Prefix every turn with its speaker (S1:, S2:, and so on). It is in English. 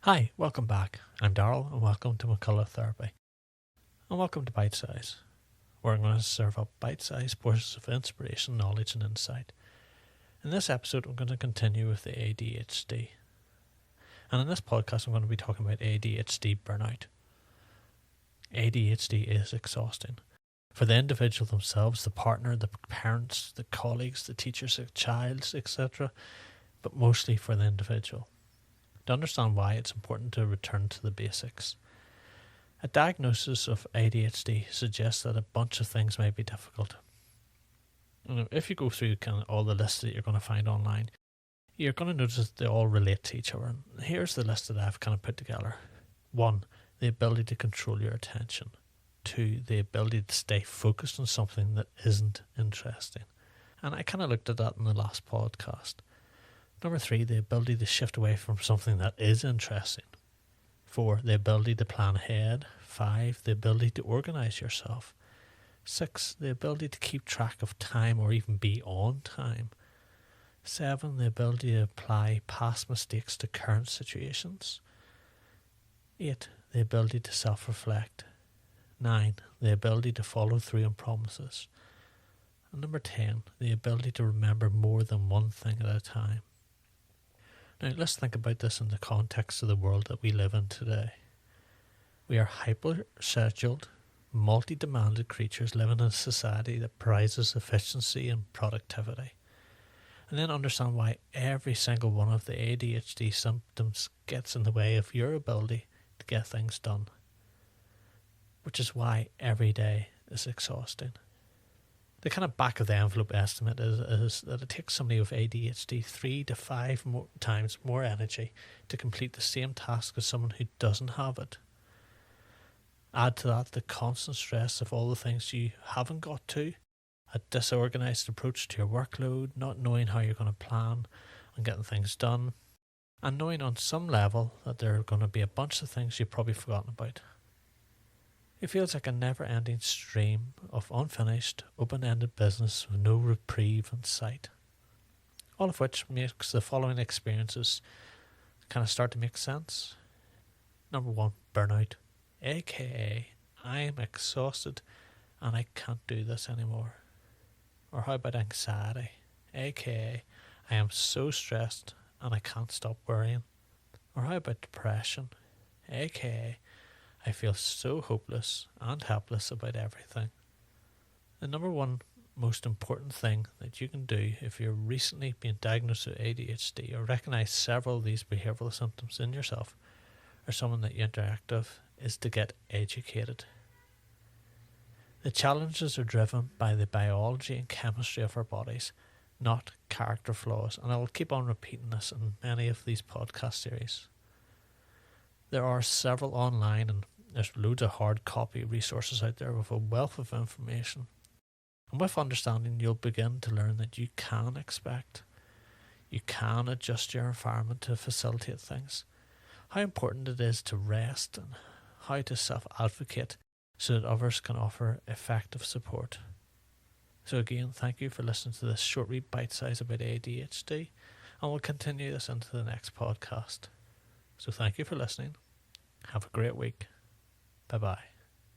S1: Hi, welcome back. I'm Darryl and welcome to McCullagh Therapy. And welcome to Bitesize, where I'm going to serve up bite-sized portions of inspiration, knowledge and insight. In this episode, I'm going to continue with the ADHD. And in this podcast, I'm going to be talking about ADHD Burnout. ADHD is exhausting. For the individual themselves, the partner, the parents, the colleagues, the teachers, the child, etc. But mostly for the individual. To understand why, it's important to return to the basics. A diagnosis of ADHD suggests that a bunch of things may be difficult. If you go through kind of all the lists that you're going to find online, you're going to notice that they all relate to each other. And here's the list that I've kind of put together. 1. The ability to control your attention. 2. The ability to stay focused on something that isn't interesting. And I kind of looked at that in the last podcast. Number 3, the ability to shift away from something that is interesting. 4, the ability to plan ahead. 5, the ability to organise yourself. 6, the ability to keep track of time or even be on time. 7, the ability to apply past mistakes to current situations. 8, the ability to self-reflect. 9, the ability to follow through on promises. And number 10, the ability to remember more than one thing at a time. Now let's think about this in the context of the world that we live in today. We are hyper-scheduled, multi-demanded creatures living in a society that prizes efficiency and productivity. And then understand why every single one of the ADHD symptoms gets in the way of your ability to get things done. Which is why every day is exhausting. The kind of back of the envelope estimate is that it takes somebody with ADHD 3 to 5 times more energy to complete the same task as someone who doesn't have it. Add to that the constant stress of all the things you haven't got to, a disorganised approach to your workload, not knowing how you're going to plan on getting things done, and knowing on some level that there are going to be a bunch of things you've probably forgotten about. It feels like a never-ending stream of unfinished, open-ended business with no reprieve in sight. All of which makes the following experiences kind of start to make sense. Number 1, burnout, aka I am exhausted and I can't do this anymore. Or how about anxiety, aka I am so stressed and I can't stop worrying. Or how about depression, aka I feel so hopeless and helpless about everything. The number one most important thing that you can do if you're recently been diagnosed with ADHD or recognise several of these behavioural symptoms in yourself or someone that you interact with is to get educated. The challenges are driven by the biology and chemistry of our bodies, not character flaws, and I will keep on repeating this in many of these podcast series. There are several online and there's loads of hard copy resources out there with a wealth of information. And with understanding, you'll begin to learn that you can expect, you can adjust your environment to facilitate things, how important it is to rest and how to self-advocate so that others can offer effective support. So again, thank you for listening to this short wee bite size about ADHD, and we'll continue this into the next podcast. So thank you for listening. Have a great week. Bye-bye.